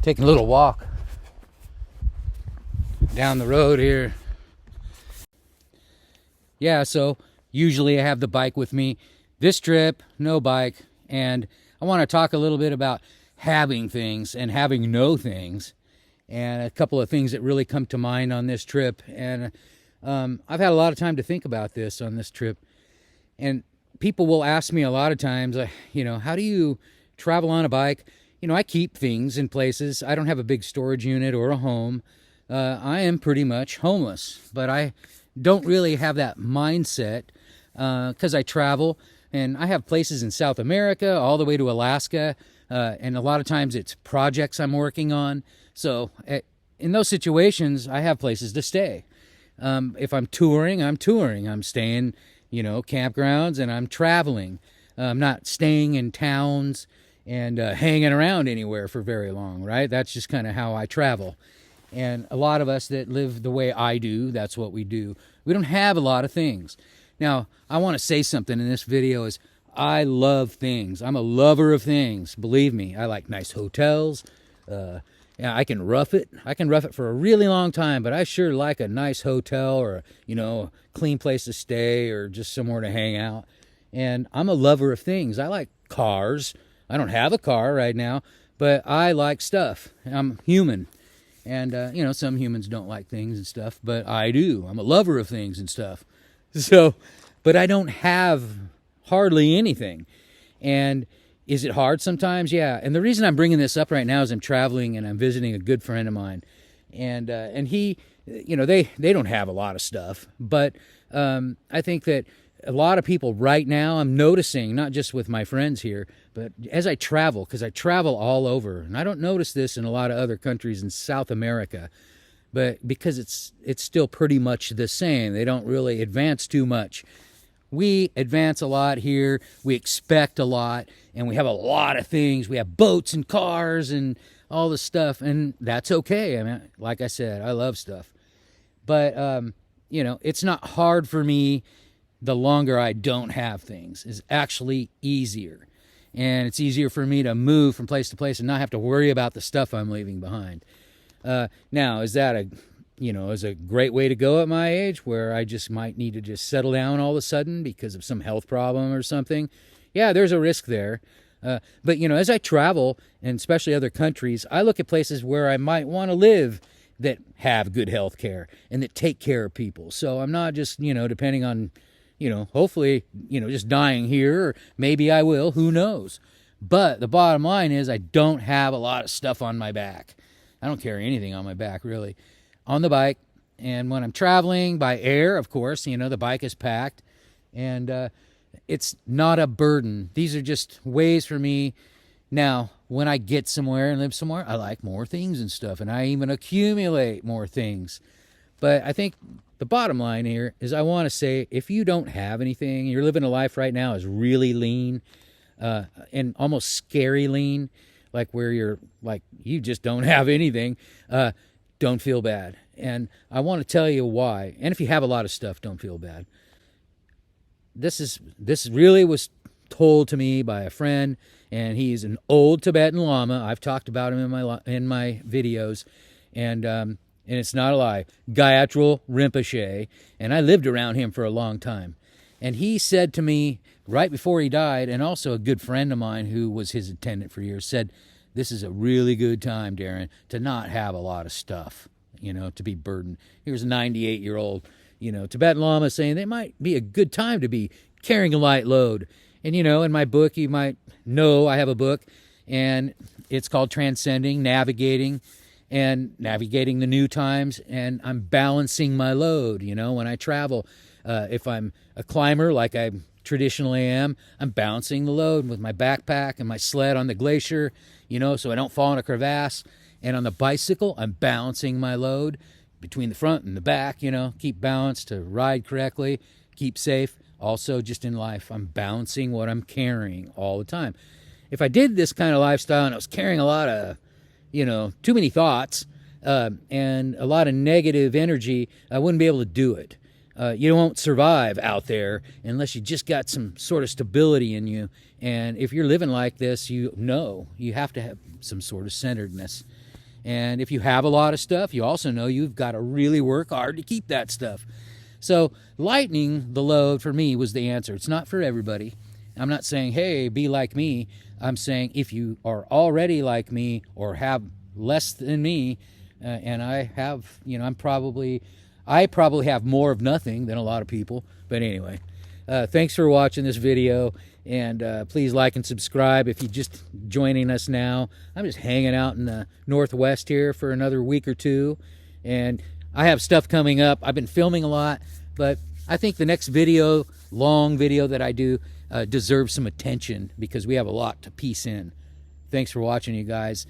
Taking a little walk down the road here. Yeah, so usually I have the bike with me. This trip, no bike. And I want to talk a little bit about having things and having no things, and a couple of things that really come to mind on this trip. And I've had a lot of time to think about this on this trip. And people will ask me a lot of times, how do you travel on a bike? I keep things in places. I don't have a big storage unit or a home. I am pretty much homeless, but I don't really have that mindset because I travel, and I have places in South America all the way to Alaska, and a lot of times it's projects I'm working on. So in those situations, I have places to stay. If I'm touring, I'm staying, campgrounds, and I'm traveling. I'm not staying in towns and hanging around anywhere for very long, right? That's just kind of how I travel. And a lot of us that live the way I do, that's what we do. We don't have a lot of things. Now, I want to say something in this video is I love things. I'm a lover of things. Believe me, I like nice hotels. I can rough it. I can rough it for a really long time, but I sure like a nice hotel or, a clean place to stay or just somewhere to hang out. And I'm a lover of things. I like cars. I don't have a car right now, but I like stuff. I'm human. And, some humans don't like things and stuff, but I do. I'm a lover of things and stuff. So, but I don't have hardly anything. And is it hard sometimes? Yeah. And the reason I'm bringing this up right now is I'm traveling and I'm visiting a good friend of mine. And he, they don't have a lot of stuff. But I think that a lot of people right now, I'm noticing, not just with my friends here, but as I travel, because I travel all over, and I don't notice this in a lot of other countries in South America, but because it's still pretty much the same. They don't really advance too much. We advance a lot here. We expect a lot, and we have a lot of things. We have boats and cars and all this stuff, and that's okay. I mean, like I said, I love stuff. But, it's not hard for me. The longer I don't have things is actually easier. And it's easier for me to move from place to place and not have to worry about the stuff I'm leaving behind. Now, is that a great way to go at my age where I just might need to just settle down all of a sudden because of some health problem or something? Yeah, there's a risk there. But, as I travel, and especially other countries, I look at places where I might want to live that have good health care and that take care of people. So I'm not just, depending on, hopefully, just dying here, or maybe I will, who knows. But the bottom line is I don't have a lot of stuff on my back. I don't carry anything on my back, really, on the bike. And when I'm traveling by air, of course, the bike is packed, and it's not a burden. These are just ways for me. Now, when I get somewhere and live somewhere, I like more things and stuff, and I even accumulate more things. But I think the bottom line here is I want to say, if you don't have anything, you're living a life right now is really lean, and almost scary lean, like where you're like, you just don't have anything, don't feel bad. And I want to tell you why. And if you have a lot of stuff, don't feel bad. This really was told to me by a friend, and he's an old Tibetan Lama. I've talked about him in my videos, and it's not a lie, Gayatri Rinpoche, and I lived around him for a long time. And he said to me right before he died, and also a good friend of mine who was his attendant for years, said, this is a really good time, Darren, to not have a lot of stuff, to be burdened. Here's a 98-year-old, Tibetan Lama saying it might be a good time to be carrying a light load. And, in my book, you might know I have a book, and it's called Transcending, Navigating the New Times, and I'm balancing my load, when I travel. If I'm a climber like I traditionally am, I'm balancing the load with my backpack and my sled on the glacier, so I don't fall in a crevasse. And on the bicycle, I'm balancing my load between the front and the back, keep balance to ride correctly, keep safe. Also, just in life, I'm balancing what I'm carrying all the time. If I did this kind of lifestyle and I was carrying a lot of, too many thoughts and a lot of negative energy, I wouldn't be able to do it. You won't survive out there unless you just got some sort of stability in you. And if you're living like this, you have to have some sort of centeredness. And if you have a lot of stuff, you also know you've got to really work hard to keep that stuff. So lightening the load for me was the answer. It's not for everybody. I'm not saying, hey, be like me. I'm saying if you are already like me or have less than me, and I have, I probably have more of nothing than a lot of people. But anyway, thanks for watching this video, and please like and subscribe if you're just joining us now. I'm just hanging out in the Northwest here for another week or two, and I have stuff coming up. I've been filming a lot, but I think the next video, long video that I do, deserves some attention because we have a lot to piece in. Thanks for watching, you guys.